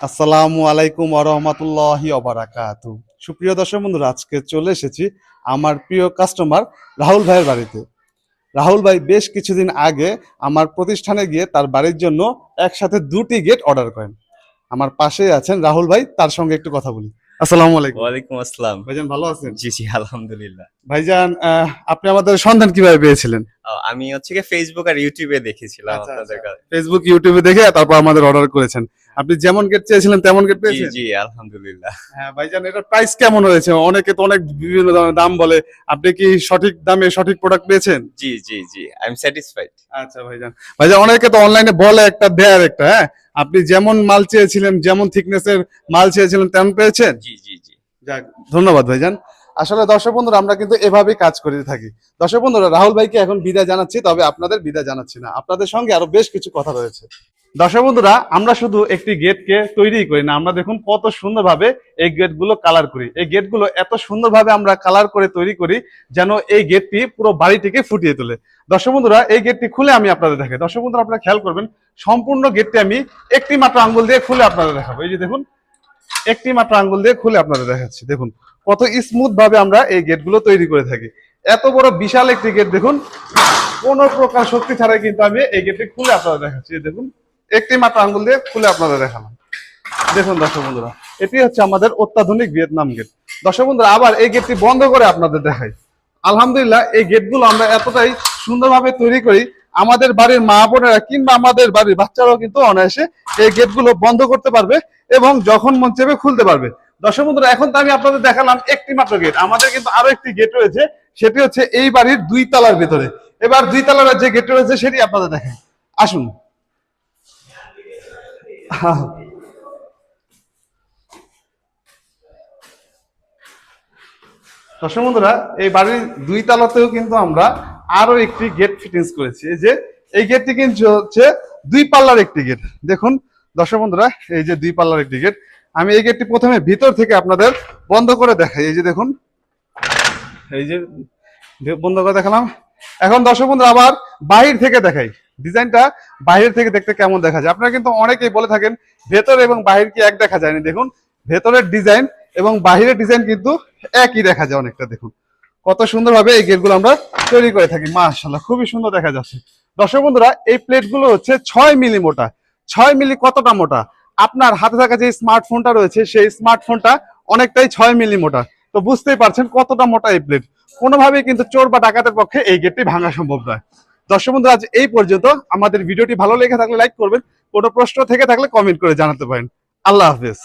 আসসালামু আলাইকুম ওয়া রাহমাতুল্লাহি ওয়া বারাকাতু। সুপ্রিয় দর্শক বন্ধুরা, আজকে চলে এসেছি আমার প্রিয় কাস্টমার রাহুল ভাইয়ের বাড়িতে। রাহুল ভাই বেশ কিছুদিন আগে আমার প্রতিষ্ঠানে গিয়ে তার বাড়ির জন্য একসাথে 2টি গেট অর্ডার করেন। আমার পাশেই আছেন রাহুল ভাই, তার সঙ্গে একটু কথা বলি। আসসালামু আলাইকুম। ওয়ালাইকুম আসসালাম। ভাইজান ভালো আছেন? জি, জি, আলহামদুলিল্লাহ। ভাইজান, আপনি আমাদের সন্ধান কিভাবে পেয়েছিলেন? আমি হচ্ছে গিয়ে Facebook আর YouTube এ দেখেছিলাম আচ্ছা আপনাদের আচ্ছা, কাছে। ফেসবুক ইউটিউবে দেখে তারপর আমাদের অর্ডার করেছেন। আপনি যেমন গেট চেয়েছিলেন তেমন গেট জি, পেয়েছেন? জি, আলহামদুলিল্লাহ। হ্যাঁ ভাইজান, এটার প্রাইস কেমন হয়েছে? অনেকে তো অনেক বিভিন্ন ধরনের দাম বলে। আপনি কি সঠিক দামে সঠিক প্রোডাক্ট পেয়েছেন? জি, জি, জি, আই এম স্যাটিসফাইড। আচ্ছা ভাইজান। ভাইজান, অনেকে তো অনলাইনে বলে একটা দেয় আর একটা, হ্যাঁ? আপনি যেমন মাল চেয়েছিলেন, যেমন থিকনেসের মাল চেয়েছিলেন তেমন পেয়েছেন? জি, জি, জি। যাক, ধন্যবাদ ভাইজান। আসলে দর্শক বন্ধুরা, আমরা কিন্তু এভাবেই কাজ করে থাকি। দর্শক বন্ধুরা, রাহুল ভাইকে এখন বিদায় জানাচ্ছি, তবে আপনাদের বিদায় জানাচ্ছি না। আপনাদের সঙ্গে আরো বেশ কিছু কথা রয়েছে। দর্শক বন্ধুরা, আমরা শুধু একটি গেটকে তৈরি করি না, আমরা দেখুন কত সুন্দরভাবে এই গেটগুলো কালার করি। এই গেটগুলো এত সুন্দরভাবে আমরা কালার করে তৈরি করি যেন এই গেটটি পুরো বাড়িটিকে ফুটিয়ে তোলে। দর্শক বন্ধুরা, এই গেটটি খুলে আমি আপনাদের দেখাই। দর্শক বন্ধুরা, আপনারা খেয়াল করবেন, সম্পূর্ণ গেটটি আমি একটি মাত্র আঙ্গুল দিয়ে খুলে আপনাদের দেখাবো। এই যে দেখুন, একটি মাত্র আঙ্গুল দিয়ে খুলে আপনাদের দেখাচ্ছি। দেখুন কত স্মুথ ভাবে আমরা এই গেটগুলো তৈরি করে থাকি। এত বড় বিশাল একটি গেট দেখুন, কোনো প্রকার শক্তি ছাড়াই কিন্তু আমি এই গেটটি খুলে আপনাদের দেখাচ্ছি। দেখুন, একটি মাত্র আঙ্গুল দিয়ে খুলে আপনাদের দেখালাম। দেখুন দর্শক বন্ধুরা, এটি হচ্ছে আমাদের অত্যাধুনিক ভিয়েতনাম গেট। দর্শক বন্ধুরা, আবার এই গেটটি বন্ধ করে আপনাদের দেখাই। আলহামদুলিল্লাহ, এই গেটগুলো আমরা এতটাই সুন্দরভাবে তৈরি করি, আমাদের বাড়ির মা বোনেরা কিংবা আমাদের বাড়ির বাচ্চারাও কিন্তু অনায়াসে এই গেটগুলো বন্ধ করতে পারবে এবং যখন মন চাইবে খুলতে পারবে। দর্শক বন্ধুরা, এখন তো আমি আপনাদের দেখালাম একটি মাত্র গেট, আমাদের কিন্তু আরো একটি গেট রয়েছে, সেটি হচ্ছে এই বাড়ির 2 তলার ভিতরে। এবার 2 তলার যে গেট রয়েছে সেটি আপনাদের দেখাই, আসুন। দর্শক বন্ধুরা, এই বাড়ির 2 তলাতেও কিন্তু আমরা আরো একটি গেট ফিটিংস করেছি। এই যে এই গেটটি কিন্তু হচ্ছে 2 পাল্লার একটি গেট। দেখুন দর্শক বন্ধুরা, এই যে 2 পাল্লার একটি গেট। আমি এই গেটটি প্রথমে ভিতর থেকে আপনাদের বন্ধ করে দেখাই। এই যে দেখুন, এই যে বন্ধ করে দেখালাম। এখন দর্শক বন্ধুরা, আবার বাহির থেকে দেখাই ডিজাইনটা। বাহির থেকে দেখতে কেমন দেখা যায়? আপনারা কিন্তু অনেকেই বলে থাকেন ভেতর এবং বাহির কি এক দেখা যায় না। দেখুন, ভেতরের ডিজাইন এবং বাহিরের ডিজাইন কিন্তু একই দেখা যায় অনেকটা। দেখুন কত সুন্দরভাবে এই গেটগুলো আমরা তৈরি করে থাকি। মাশাআল্লাহ, খুবই সুন্দর দেখা যাচ্ছে। দর্শক বন্ধুরা, এই প্লেটগুলো হচ্ছে 6 মিলি মোটা। 6 মিলি কতটা মোটা? আপনার হাতে থাকা যে স্মার্টফোনটা রয়েছে সেই স্মার্টফোনটা অনেকটাই 6 মিলি মোটা। তো বুঝতেই পারছেন কতটা মোটা এই প্লেট। কোনোভাবেই কিন্তু চোর বা ডাকাতের পক্ষে এই গেটটি ভাঙা সম্ভব নয়। দর্শক বন্ধু, আজ এই পর্যন্ত। আমাদের ভিডিওটি ভালো লেগে থাকলে লাইক করবেন, কোনো প্রশ্ন থেকে থাকলে কমেন্ট করে জানাতে পারেন। আল্লাহ হাফেজ।